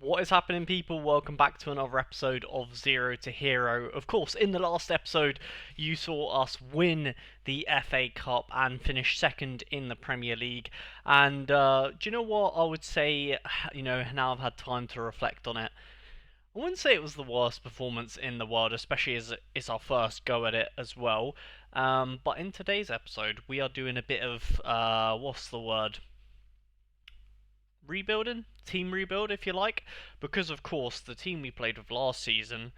What is happening, people? Welcome back to another episode of Zero to Hero. Of course, in the last episode, you saw us win the FA Cup and finish second in the Premier League. And do you know what? I would say, now I've had time to reflect on it. I wouldn't say it was the worst performance in the world, especially as it's our first go at it as well. But in today's episode, we are doing a bit of, what's the word? Rebuilding, team rebuild, if you like, because of course the team we played with last season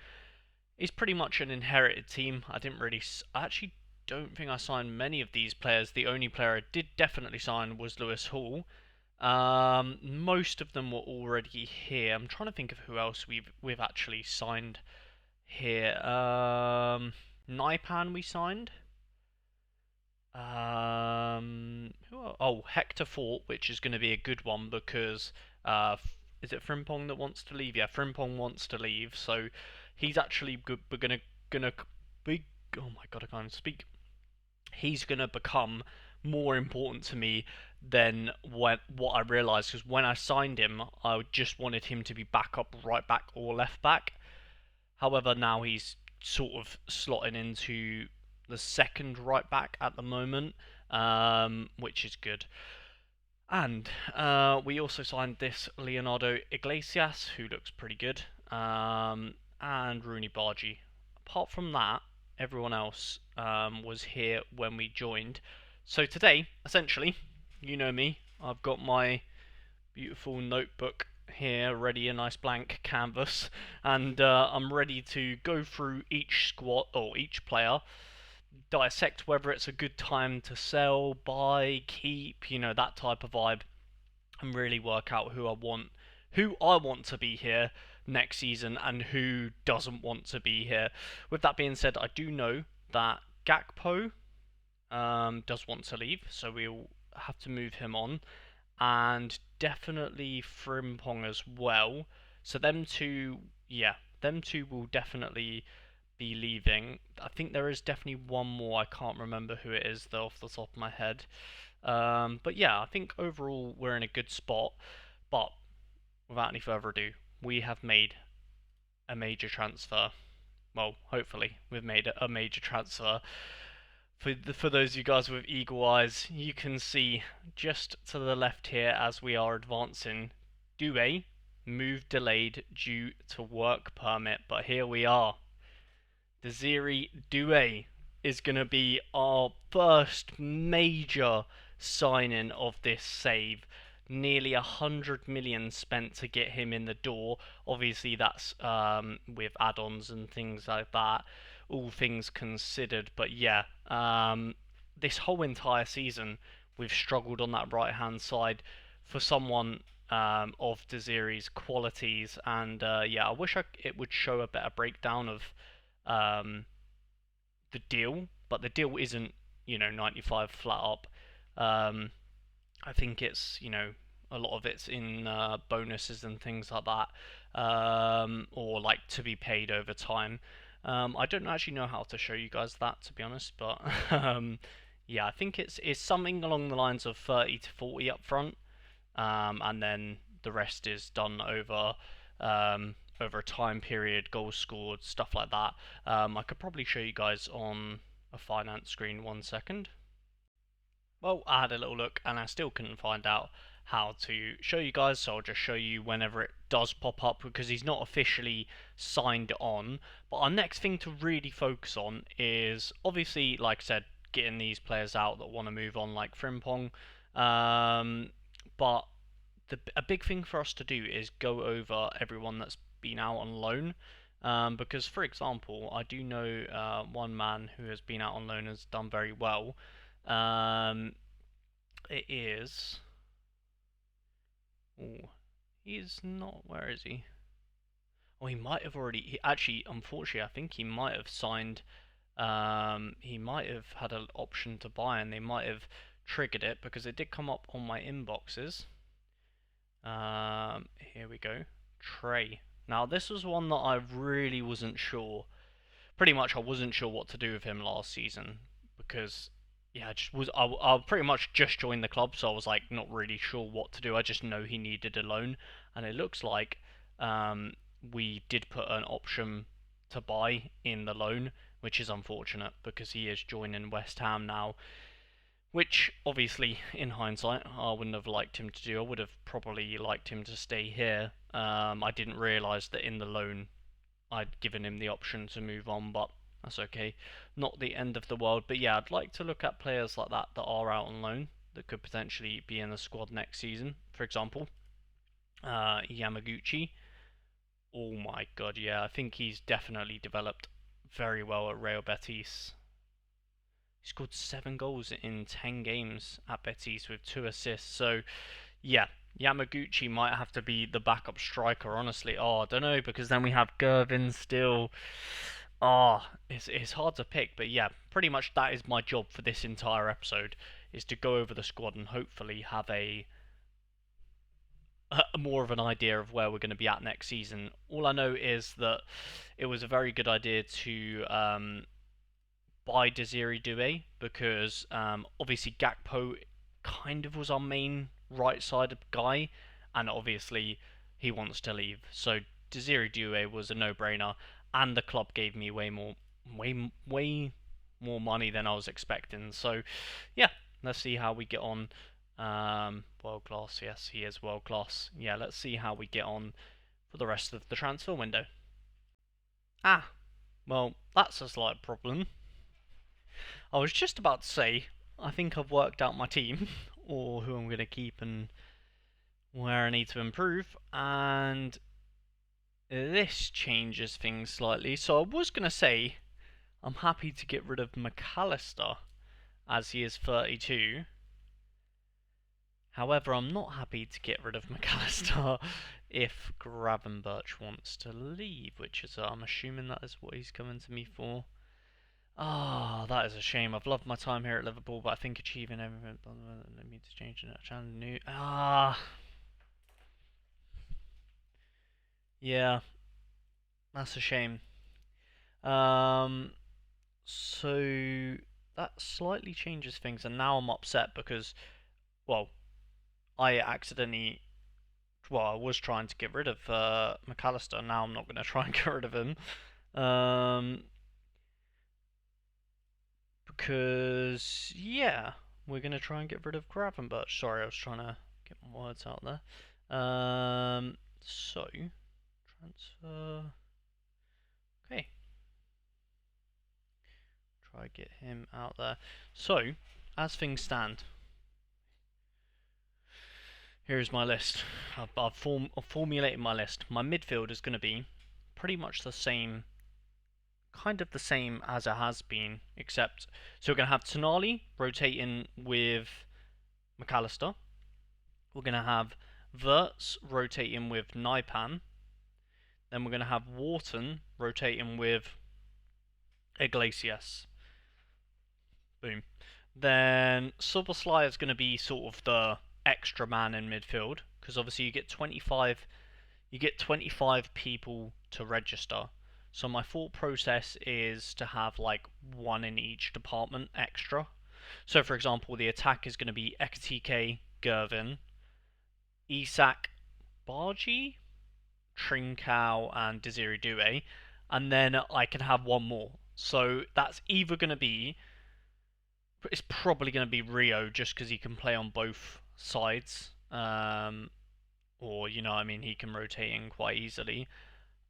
is pretty much an inherited team. I actually don't think I signed many of these players. The only player I did definitely sign was Lewis Hall. Most of them were already here. I'm trying to think of who else we've actually signed here. Naipan we signed. Hector Fort, which is going to be a good one because is it Frimpong that wants to leave? Yeah, Frimpong wants to leave, so he's actually good. We're gonna be. Oh my god, I can't even speak. He's gonna become more important to me than what I realised, because when I signed him, I just wanted him to be backup right back or left back. However, now he's sort of slotting into the second right back at the moment, which is good. And we also signed this Leonardo Iglesias, who looks pretty good, and Rooney Bargi. Apart from that, everyone else was here when we joined. So today, essentially, you know me, I've got my beautiful notebook here ready, a nice blank canvas, and I'm ready to go through each squad or each player, dissect whether it's a good time to sell, buy, keep, that type of vibe, and really work out who I want to be here next season and who doesn't want to be here. With that being said, I do know that Gakpo does want to leave, so we'll have to move him on, and definitely Frimpong as well. So them two will definitely be leaving. I think there is definitely one more. I can't remember who it is though off the top of my head. But yeah, I think overall we're in a good spot. But without any further ado, we have made a major transfer. Well, hopefully we've made a major transfer. For those of you guys with eagle eyes, you can see just to the left here as we are advancing, Due, move delayed due to work permit, but here we are. Desiree Due is going to be our first major signing of this save. Nearly 100 million spent to get him in the door. Obviously, that's with add-ons and things like that, all things considered. But yeah, this whole entire season we've struggled on that right-hand side for someone of Desiree's qualities, and yeah, I wish it would show a better breakdown of um, the deal, but the deal isn't 95 flat up. Um, I think it's a lot of it's in bonuses and things like that, or like to be paid over time. I don't actually know how to show you guys that, to be honest, but yeah, I think it's something along the lines of 30 to 40 up front, and then the rest is done over a time period, goals scored, stuff like that. I could probably show you guys on a finance screen 1 second. Well, I had a little look and I still couldn't find out how to show you guys, so I'll just show you whenever it does pop up because he's not officially signed on. But our next thing to really focus on is obviously, like I said, getting these players out that want to move on, like Frimpong. But a big thing for us to do is go over everyone that's been out on loan. Because, for example, I do know one man who has been out on loan and has done very well. It is. Oh, he's not. Where is he? Oh, he might have already. Actually, unfortunately, I think he might have signed. He might have had an option to buy, and they might have triggered it because it did come up on my inboxes. Here we go. Trey. Now, this was one that I really wasn't sure. Pretty much, I wasn't sure what to do with him last season because, yeah, I pretty much just joined the club, so I was like not really sure what to do. I just know he needed a loan, and it looks like um, we did put an option to buy in the loan, which is unfortunate because he is joining West Ham now. Which, obviously, in hindsight, I wouldn't have liked him to do. I would have probably liked him to stay here. I didn't realise that in the loan I'd given him the option to move on, but that's okay. Not the end of the world. But yeah, I'd like to look at players like that that are out on loan that could potentially be in the squad next season. For example, Yamaguchi. Oh my god, yeah, I think he's definitely developed very well at Real Betis. He scored 7 goals in 10 games at Betis with 2 assists. So, yeah, Yamaguchi might have to be the backup striker, honestly. Oh, I don't know, because then we have Gervin still. Oh, it's hard to pick, but yeah, pretty much that is my job for this entire episode, is to go over the squad and hopefully have a more of an idea of where we're going to be at next season. All I know is that it was a very good idea to buy Desiree Doué because obviously Gakpo kind of was our main right-sided guy, and obviously he wants to leave. So Desiree Doué was a no-brainer, and the club gave me way more money than I was expecting. So yeah, let's see how we get on. World class, yes, he is world class. Yeah, let's see how we get on for the rest of the transfer window. Ah, well, that's a slight problem. I was just about to say, I think I've worked out my team, or who I'm going to keep and where I need to improve, and this changes things slightly. So I was going to say, I'm happy to get rid of McAllister, as he is 32. However, I'm not happy to get rid of McAllister if Gravenberch wants to leave, which is, I'm assuming that is what he's coming to me for. Ah, that is a shame. I've loved my time here at Liverpool, but I think achieving everything let me to change it. Channel new. Yeah, that's a shame. Um, so that slightly changes things, and now I'm upset because, well, I accidentally, well, I was trying to get rid of McAllister. Now I'm not going to try and get rid of him. Um, because yeah, we're gonna try and get rid of Gravenberch. Sorry, I was trying to get my words out there. So transfer. Okay, try get him out there. So, as things stand, here's my list. I've formulated my list. My midfield is going to be pretty much the same, kind of the same as it has been, except so we're going to have Tonali rotating with McAllister. We're going to have Verts rotating with Naipan. Then we're going to have Wharton rotating with Iglesias. Boom. Then Soboslai is going to be sort of the extra man in midfield because obviously you get 25 people to register. So my thought process is to have like one in each department extra. So for example, the attack is going to be Ekatike, Gervin, Isak, Bargi, Trincao, and Desiree Doué, and then I can have one more. So that's either going to be, it's probably going to be Rio just because he can play on both sides, or you know, I mean, he can rotate in quite easily.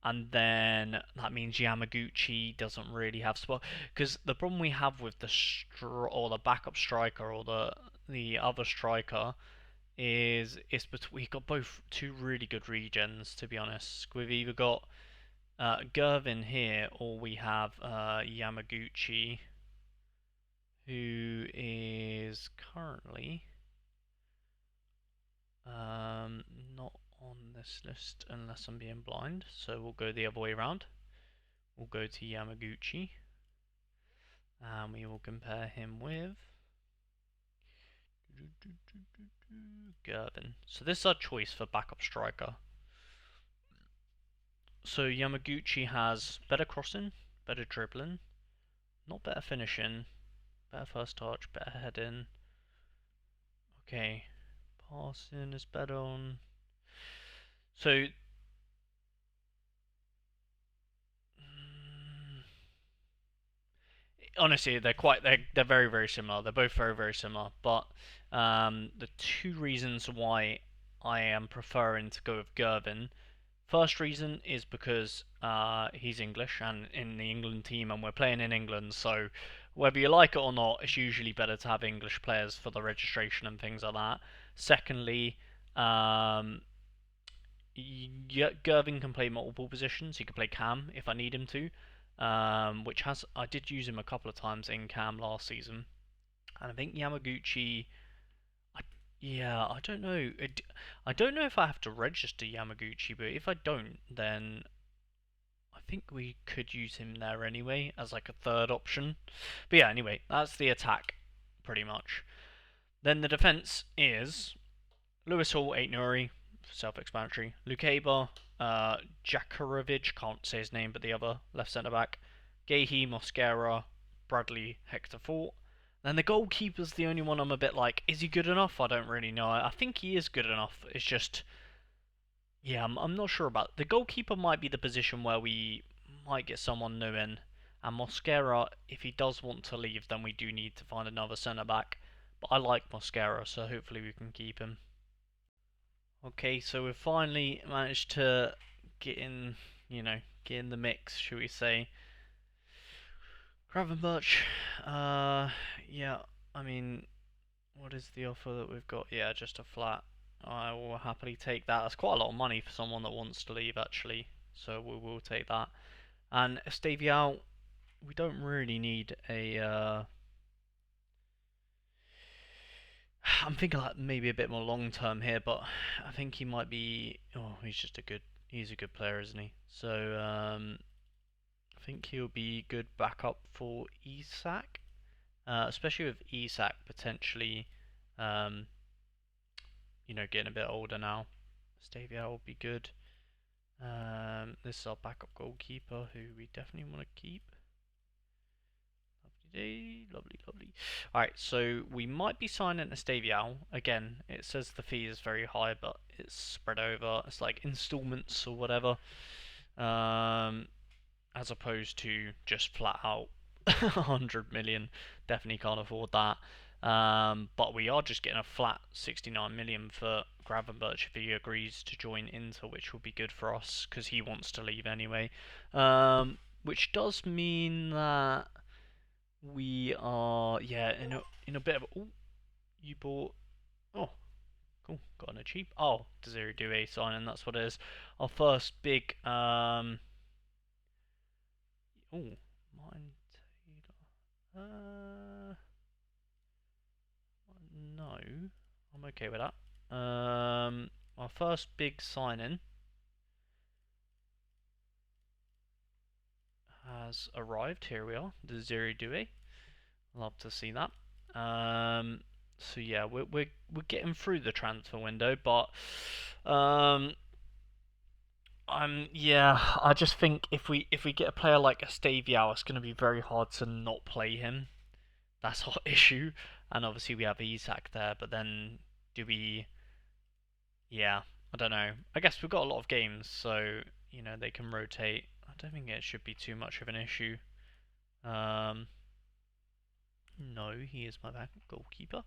And then that means Yamaguchi doesn't really have spot because the problem we have with or the backup striker or the other striker is we've got both two really good regens, to be honest. We've either got Gervin here or we have Yamaguchi, who is currently not on this list unless I'm being blind. So we'll go the other way around. We'll go to Yamaguchi and we will compare him with Gervin. So this is our choice for backup striker. So Yamaguchi has better crossing, better dribbling, not better finishing, better first touch, better heading. Okay, passing is better on. So honestly, they're very very similar. They're both very very similar. But the two reasons why I am preferring to go with Gervin. First reason is because he's English and in the England team, and we're playing in England. So whether you like it or not, it's usually better to have English players for the registration and things like that. Secondly, um, Gervin can play multiple positions. He can play cam if I need him to, which has I did use him a couple of times in cam last season, and I think Yamaguchi. I, yeah, I don't know. I don't know if I have to register Yamaguchi, but if I don't, then I think we could use him there anyway as like a third option. But yeah, anyway, that's the attack pretty much. Then the defense is Lewis Hall, 8 Nuri, self-explanatory. Lukeba, Jakarovic, can't say his name, but the other left centre back. Gahey, Mosquera, Bradley, Hector Fort. Then the goalkeeper's the only one I'm a bit like, is he good enough? I don't really know. I think he is good enough. It's just, yeah, I'm not sure about the goalkeeper. Might be the position where we might get someone new in. And Mosquera, if he does want to leave, then we do need to find another centre back. But I like Mosquera, so hopefully we can keep him. Okay, so we've finally managed to get in, get in the mix, should we say. Gravenberch, yeah, I mean, what is the offer that we've got? Yeah, just a flat. I will happily take that. That's quite a lot of money for someone that wants to leave, actually. So we will take that. And Estaviao, we don't really need a. I'm thinking like maybe a bit more long term here, but I think he might be. Oh, he's a good player, isn't he? So I think he'll be good backup for Isak, especially with Isak potentially, um, getting a bit older now. Stavia will be good. This is our backup goalkeeper, who we definitely want to keep. Lovely day, lovely, lovely. Alright, so we might be signing Estaviao. Again, it says the fee is very high, but it's spread over. It's like installments or whatever. As opposed to just flat out 100 million. Definitely can't afford that. But we are just getting a flat 69 million for Gravenberch if he agrees to join Inter, which will be good for us because he wants to leave anyway. Which does mean that we are, yeah, in a bit of. Oh, you bought. Oh, cool. Got a cheap. Oh, Desiree Doué signing. That's what it is. Our first big. Oh, mine Taylor. No, I'm okay with that. Our first big signing has arrived. Here we are, the Ziri Dewey. Love to see that. So yeah, we're getting through the transfer window, but I just think if we get a player like Estavio, it's going to be very hard to not play him. That's our issue. And obviously we have Isak there, but then do we? Yeah, I don't know. I guess we've got a lot of games, so they can rotate. I don't think it should be too much of an issue. Um, no, he is my backup goalkeeper.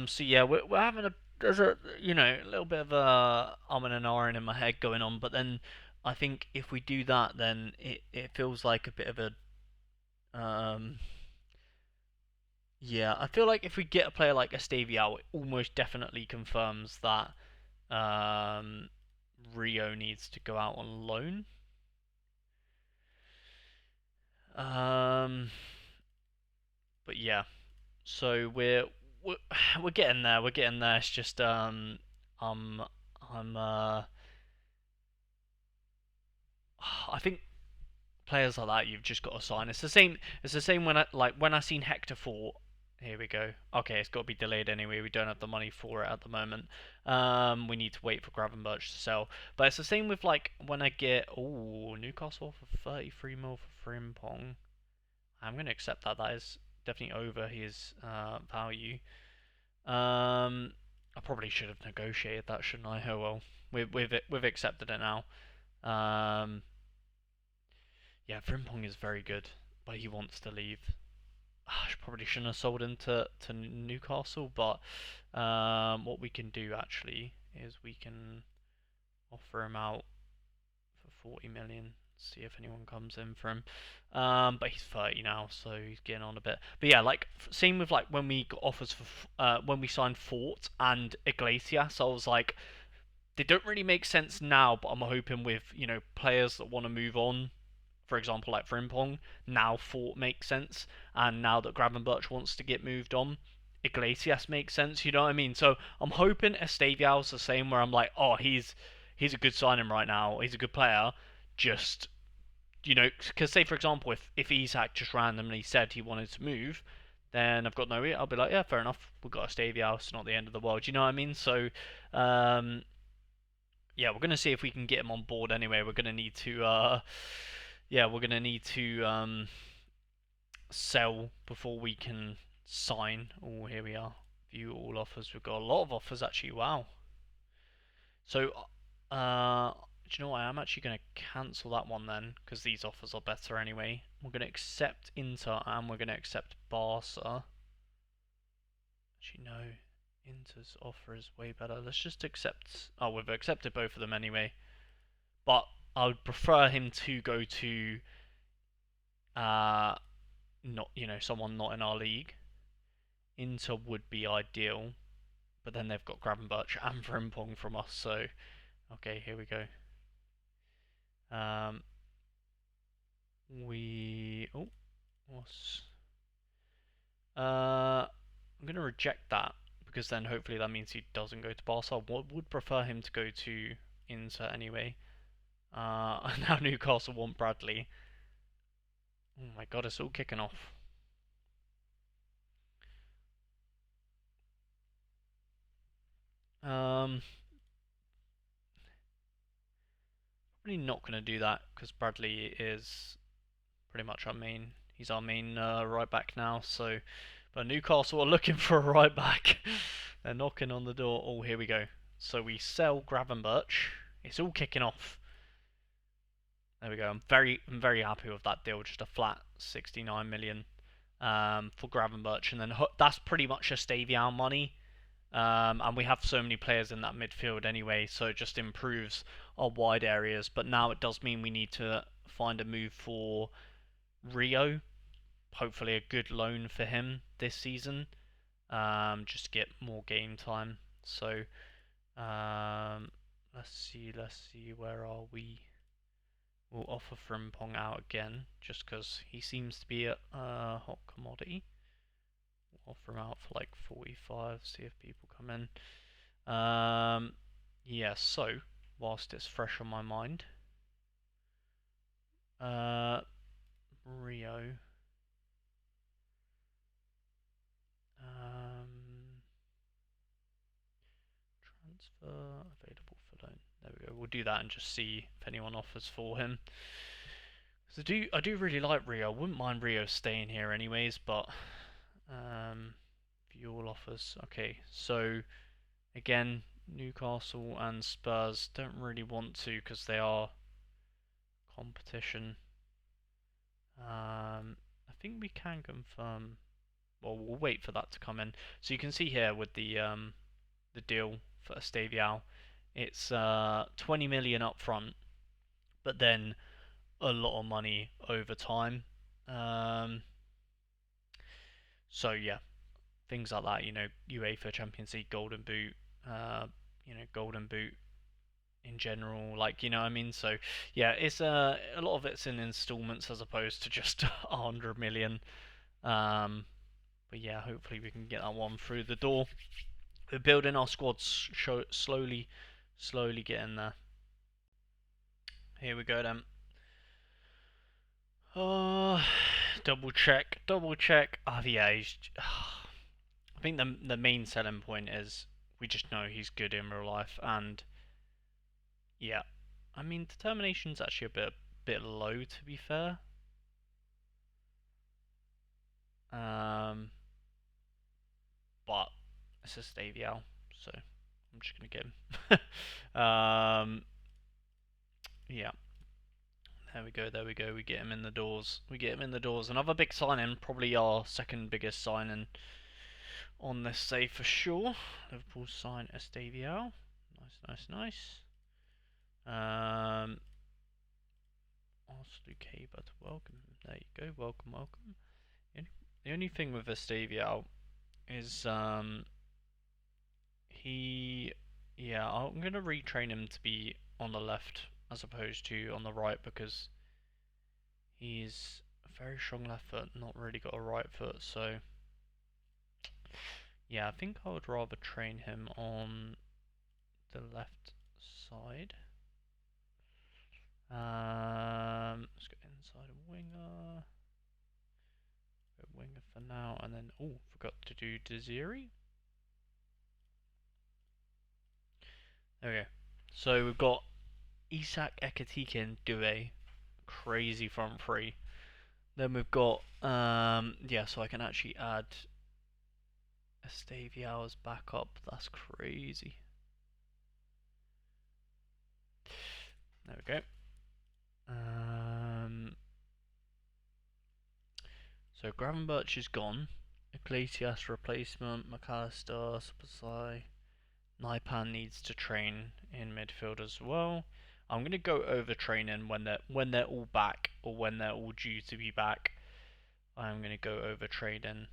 So yeah, we're having there's a little bit of a and ahhing in my head going on, but then I think if we do that, then it feels like a bit of a yeah. I feel like if we get a player like Estavio, it almost definitely confirms that um, Rio needs to go out on loan. Um, but yeah, so we're we're getting there. We're getting there. It's just I'm I'm I think players like that you've just got to sign. It's the same. It's the same when I seen Hector Fort. Here we go. Okay, it's got to be delayed anyway. We don't have the money for it at the moment. We need to wait for Gravenberch to sell. But it's the same with like when I get Newcastle for 33 mil for Frimpong. I'm gonna accept that. That is definitely over his value. I probably should have negotiated that, shouldn't I? Oh well, we've accepted it now. Um, yeah, Frimpong is very good, but he wants to leave. I probably shouldn't have sold him to Newcastle, but what we can do actually is we can offer him out for 40 million. See if anyone comes in for him. But he's 30 now, so he's getting on a bit. But yeah, like same with like when we got offers for when we signed Fort and Iglesias. I was like, they don't really make sense now, but I'm hoping with players that want to move on, for example, like Frimpong, now Fort makes sense, and now that Gravenberch wants to get moved on, Iglesias makes sense. You know what I mean? So I'm hoping Estavial's the same, where I'm like, oh, he's a good signing right now. He's a good player. Just because say for example, if Isak just randomly said he wanted to move, then I've got no. I'll be like, yeah, fair enough. We've got Estavial. It's not the end of the world. You know what I mean? So um, yeah, we're gonna see if we can get him on board anyway. We're gonna need to yeah, we're gonna need to sell before we can sign. Oh, here we are. View all offers. We've got a lot of offers actually. Wow. So, do you know what? I am actually going to cancel that one then, because these offers are better anyway. We're going to accept Inter and we're going to accept Barca. Actually, no. Inter's offer is way better. Let's just accept. Oh, we've accepted both of them anyway. But I would prefer him to go to not someone not in our league. Inter would be ideal, but then they've got Gravenberch and Frimpong from us. So okay, here we go. Um, we what's I'm gonna reject that because then hopefully that means he doesn't go to Barca. I would prefer him to go to Inter anyway. Now Newcastle want Bradley. Oh my god, it's all kicking off. Um, Probably not gonna do that because Bradley is pretty much our main. He's our main right back now. So, but Newcastle are looking for a right back. They're knocking on the door. Oh, here we go. So we sell Gravenberch. It's all kicking off. There we go. I'm very happy with that deal. Just a flat 69 million for Gravenberch, and then that's pretty much a Stavian money. And we have so many players in that midfield anyway, so it just improves our wide areas. But now it does mean we need to find a move for Rio. Hopefully, a good loan for him this season, just to get more game time. So let's see, where are we? We'll offer Frimpong out again, just because he seems to be a hot commodity. We'll offer him out for like 45, see if people come in. Yeah, so, whilst it's fresh on my mind, Rio, transfer available for loan. There we go. We'll do that and just see if anyone offers for him. Because I do really like Rio. I wouldn't mind Rio staying here anyways, but view all offers. Okay, so again, Newcastle and Spurs don't really want to because they are competition. I think we can confirm. Well, we'll wait for that to come in. So you can see here with the deal for Estavial, it's 20 million up front, but then a lot of money over time. Um, so yeah, things like that. UEFA Champions League Golden Boot. Golden Boot in general, like what I mean. So yeah, it's a lot of it's in installments as opposed to just 100 million. Um, but yeah, hopefully we can get that one through the door. We're building our squads slowly getting there. Here we go then. Uh, double check, double check. Yeah, I think the main selling point is we just know he's good in real life, and yeah, I mean determination's actually a bit low to be fair. Um, but it's a Stavial, so I'm just gonna get him. Yeah, There we go, there we go. We get him in the doors. We get him in the doors. Another big signing, probably our second biggest signing on this save for sure. Liverpool sign Estaviao. Nice, nice, nice. Ask Luque, but welcome. There you go, welcome, welcome. The only thing with Estaviao is he, yeah, I'm gonna retrain him to be on the left as opposed to on the right because he's a very strong left foot, not really got a right foot. So yeah, I think I would rather train him on the left side. Let's go inside winger. Go winger for now, and then forgot to do Desiri. There we go. So we've got Isak, Ekatike, and Due. Crazy front three. Then we've got yeah, so I can actually add Estaviao's backup. That's crazy. There we go. So Gravenberch is gone. Iglesias replacement. McAllister, Supply. Naipan needs to train in midfield as well. I'm gonna go over training when they're all back or when they're all due to be back. I'm gonna go over training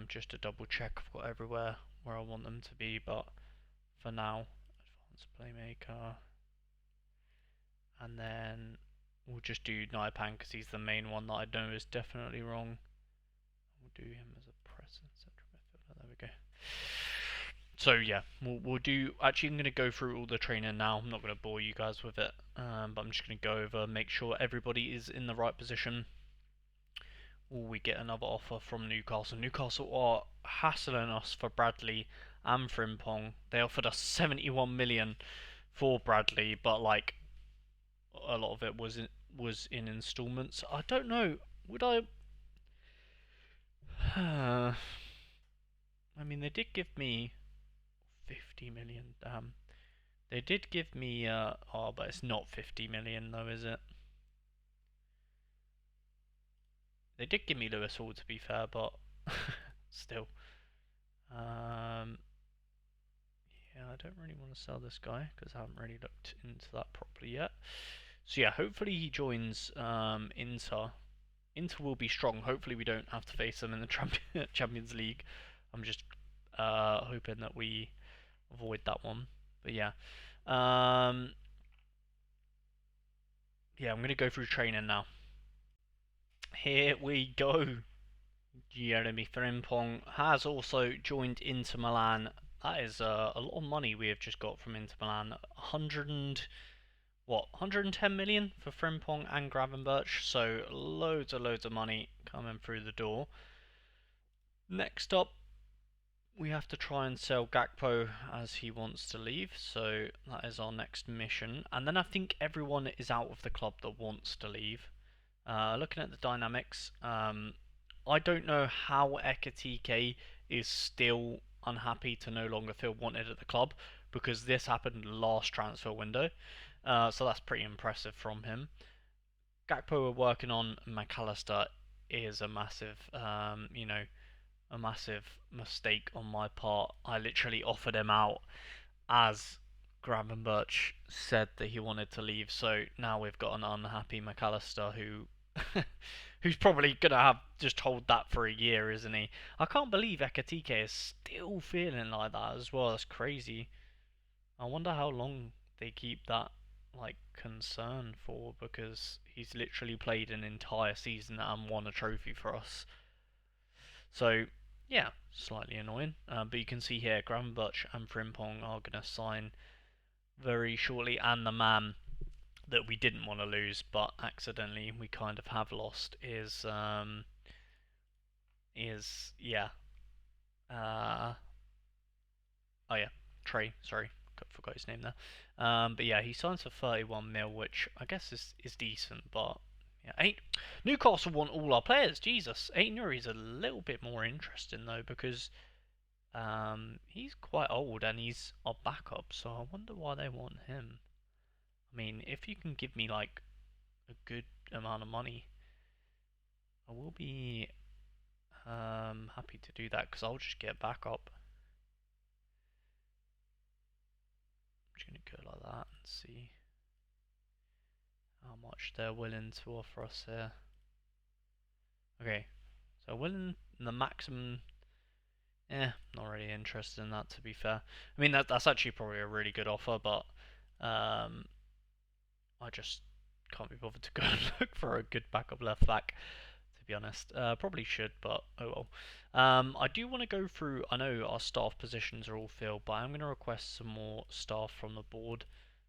just to double check I've got everywhere where I want them to be. But for now, advanced playmaker, and then we'll just do Naipan because he's the main one that I know is definitely wrong. We'll do him as a present central midfielder. There we go. So yeah, we'll do. Actually, I'm gonna go through all the training now. I'm not gonna bore you guys with it, but I'm just gonna go over, make sure everybody is in the right position. We get another offer from Newcastle. Newcastle are hassling us for Bradley and Frimpong. They offered us 71 million for Bradley, but like a lot of it was in instalments. I don't know. Would I? I mean, they did give me 50 million. Damn. They did give me. Oh, but it's not 50 million though, is it? They did give me Lewis Hall to be fair, but still. Yeah, I don't really want to sell this guy because I haven't really looked into that properly yet. So yeah, hopefully he joins Inter. Inter will be strong. Hopefully we don't have to face them in the Champions League. I'm just hoping that we avoid that one. But yeah, yeah, I'm gonna go through training now. Here we go. Jeremy Frimpong has also joined Inter Milan. That is a lot of money we have just got from Inter Milan. 110 million for Frimpong and Gravenberch. So loads of money coming through the door. Next up, we have to try and sell Gakpo as he wants to leave. So that is our next mission. And then I think everyone is out of the club that wants to leave. Looking at the dynamics, I don't know how Ekatike is still unhappy to no longer feel wanted at the club because this happened last transfer window. So that's pretty impressive from him. Gakpo we're working on. McAllister is a massive, a massive mistake on my part. I literally offered him out as Gravenberch said that he wanted to leave. So now we've got an unhappy McAllister who who's probably gonna have just hold that for a year, isn't he? I can't believe Ekatike is still feeling like that as well. That's crazy. I wonder how long they keep that like concern for because he's literally played an entire season and won a trophy for us. So yeah, slightly annoying. But you can see here, Gravenberch and Frimpong are gonna sign very shortly, and the man that we didn't want to lose, but accidentally we kind of have lost is yeah. Oh yeah, Trey. Sorry, forgot his name there. But yeah, he signs for 31 mil, which I guess is decent, but yeah, ain't Newcastle want all our players. Jesus, Aït-Nouri's a little bit more interesting though because he's quite old and he's our backup, so I wonder why they want him. I mean, if you can give me like a good amount of money, I will be happy to do that because I'll just get back up. I'm just gonna go like that and see how much they're willing to offer us here. Okay, so willing the maximum. Not really interested in that to be fair. I mean that's actually probably a really good offer, but um, I just can't be bothered to go and look for a good backup left back. To be honest, probably should, but oh well. I do want to go through. I know our staff positions are all filled, but I'm going to request some more staff from the board.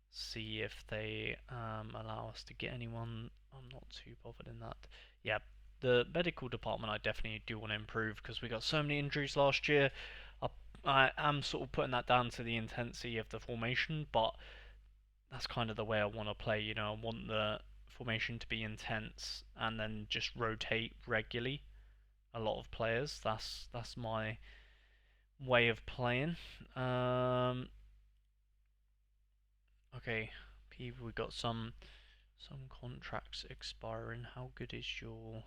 See if they allow us to get anyone. I'm not too bothered in that. Yeah, the medical department I definitely do want to improve because we got so many injuries last year. I, I am sort of putting that down to the intensity of the formation, but that's kind of the way I want to play. You know, I want the formation to be intense and then just rotate regularly a lot of players. That's my way of playing. Okay, people, we got some contracts expiring. How good is your?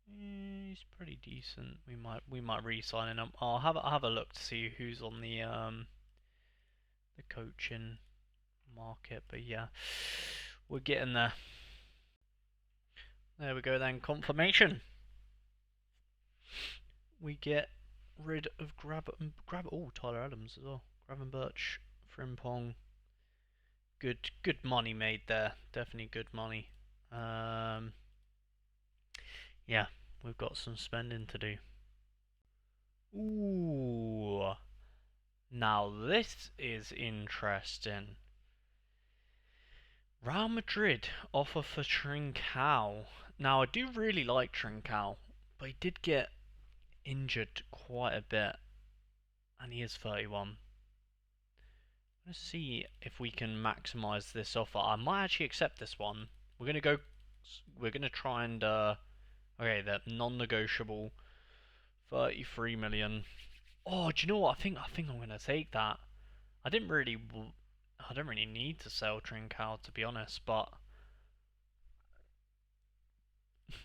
He's pretty decent. We might re-sign him. I'll have a look to see who's on the coaching market. But yeah, we're getting there. There we go then. Confirmation. We get rid of Grab. Oh, Tyler Adams as well. Gravenberch, Frimpong. Good money made there. Definitely good money. Um, yeah, we've got some spending to do. Ooh, now this is interesting. Real Madrid offer for Trincao. Now I do really like Trincao, but he did get injured quite a bit, and he is 31. Let's see if we can maximize this offer. I might actually accept this one. We're gonna go. We're gonna try and okay, that non-negotiable 33 million. Oh, do you know what? I think I'm gonna take that. I didn't really. I don't really need to sell Trincao to be honest, but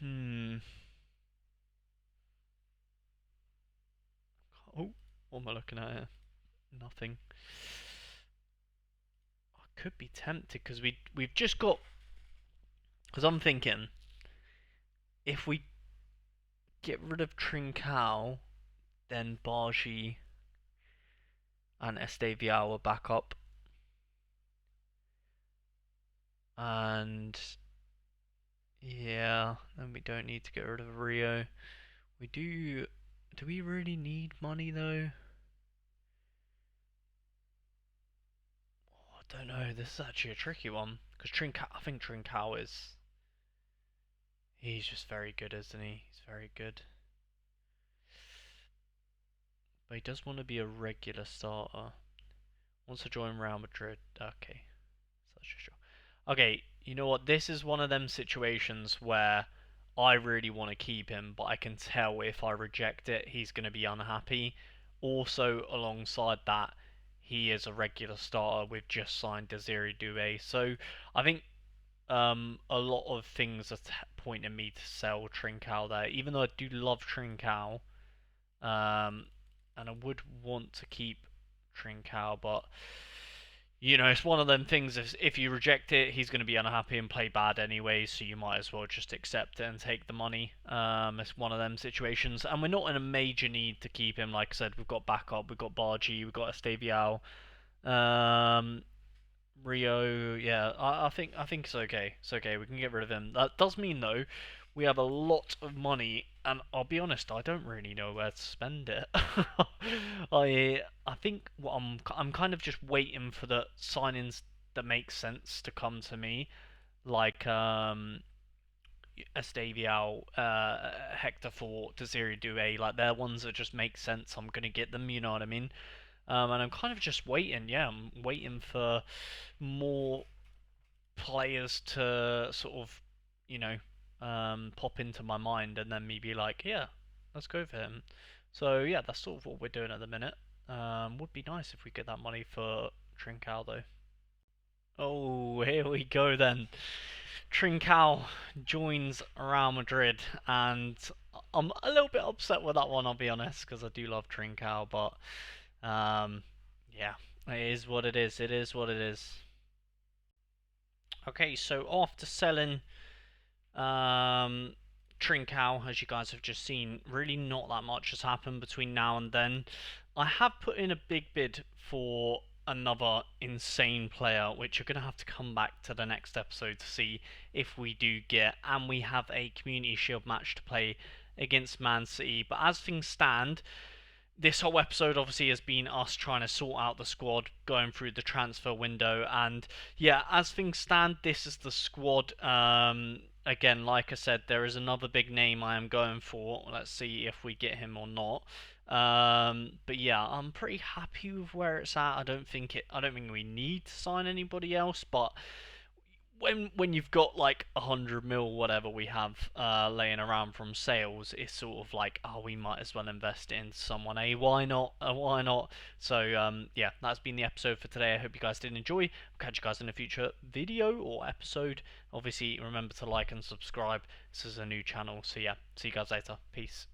hmm. Oh, what am I looking at here? Nothing. I could be tempted because we've just got. Because I'm thinking if we get rid of Trincao, then Bargi and Esteviao are back up, and yeah, then we don't need to get rid of Rio. We do. Do we really need money though? Oh, I don't know. This is actually a tricky one because Trincao. I think Trincao is. He's just very good, isn't he? He's very good. But he does want to be a regular starter. Wants to join Real Madrid. Okay. Such a sure. Okay, you know what? This is one of them situations where I really want to keep him, but I can tell if I reject it, he's going to be unhappy. Also, alongside that, he is a regular starter. We've just signed Desiree Doué, so I think a lot of things are pointing me to sell Trincao there. Even though I do love Trincao, and I would want to keep Trincao, but you know, it's one of them things. If you reject it, he's going to be unhappy and play bad anyway. So you might as well just accept it and take the money. It's one of them situations, and we're not in a major need to keep him. Like I said, we've got backup, we've got Bargi, we've got Esteviao, um, Rio. Yeah, I think it's okay. It's okay. We can get rid of him. That does mean though, we have a lot of money, and I'll be honest, I don't really know where to spend it. I think what I'm kind of just waiting for the signings that make sense to come to me, like Estaviao, Hector Fort, Desiree Doué, like they're ones that just make sense. I'm gonna get them, you know what I mean? And I'm kind of just waiting. Yeah, I'm waiting for more players to sort of, you know, pop into my mind and then me be like, yeah, let's go for him. So yeah, that's sort of what we're doing at the minute. Would be nice if we get that money for Trincao though. Oh, here we go then. Trincao joins Real Madrid, and I'm a little bit upset with that one, I'll be honest, because I do love Trincao, but yeah, it is what it is. It is what it is. Okay, so after selling Trincao, as you guys have just seen, really not that much has happened between now and then. I have put in a big bid for another insane player, which you're going to have to come back to the next episode to see if we do get. And we have a Community Shield match to play against Man City. But as things stand, this whole episode obviously has been us trying to sort out the squad, going through the transfer window, and yeah, as things stand, this is the squad. Again, like I said, there is another big name I am going for. Let's see if we get him or not. But yeah, I'm pretty happy with where it's at. I don't think we need to sign anybody else, but when you've got like 100 mil, whatever we have laying around from sales, it's sort of like, oh, we might as well invest it in someone. Why not? Why not? So yeah, that's been the episode for today. I hope you guys did enjoy. I'll catch you guys in a future video or episode. Obviously, remember to like and subscribe. This is a new channel, so yeah, see you guys later. Peace.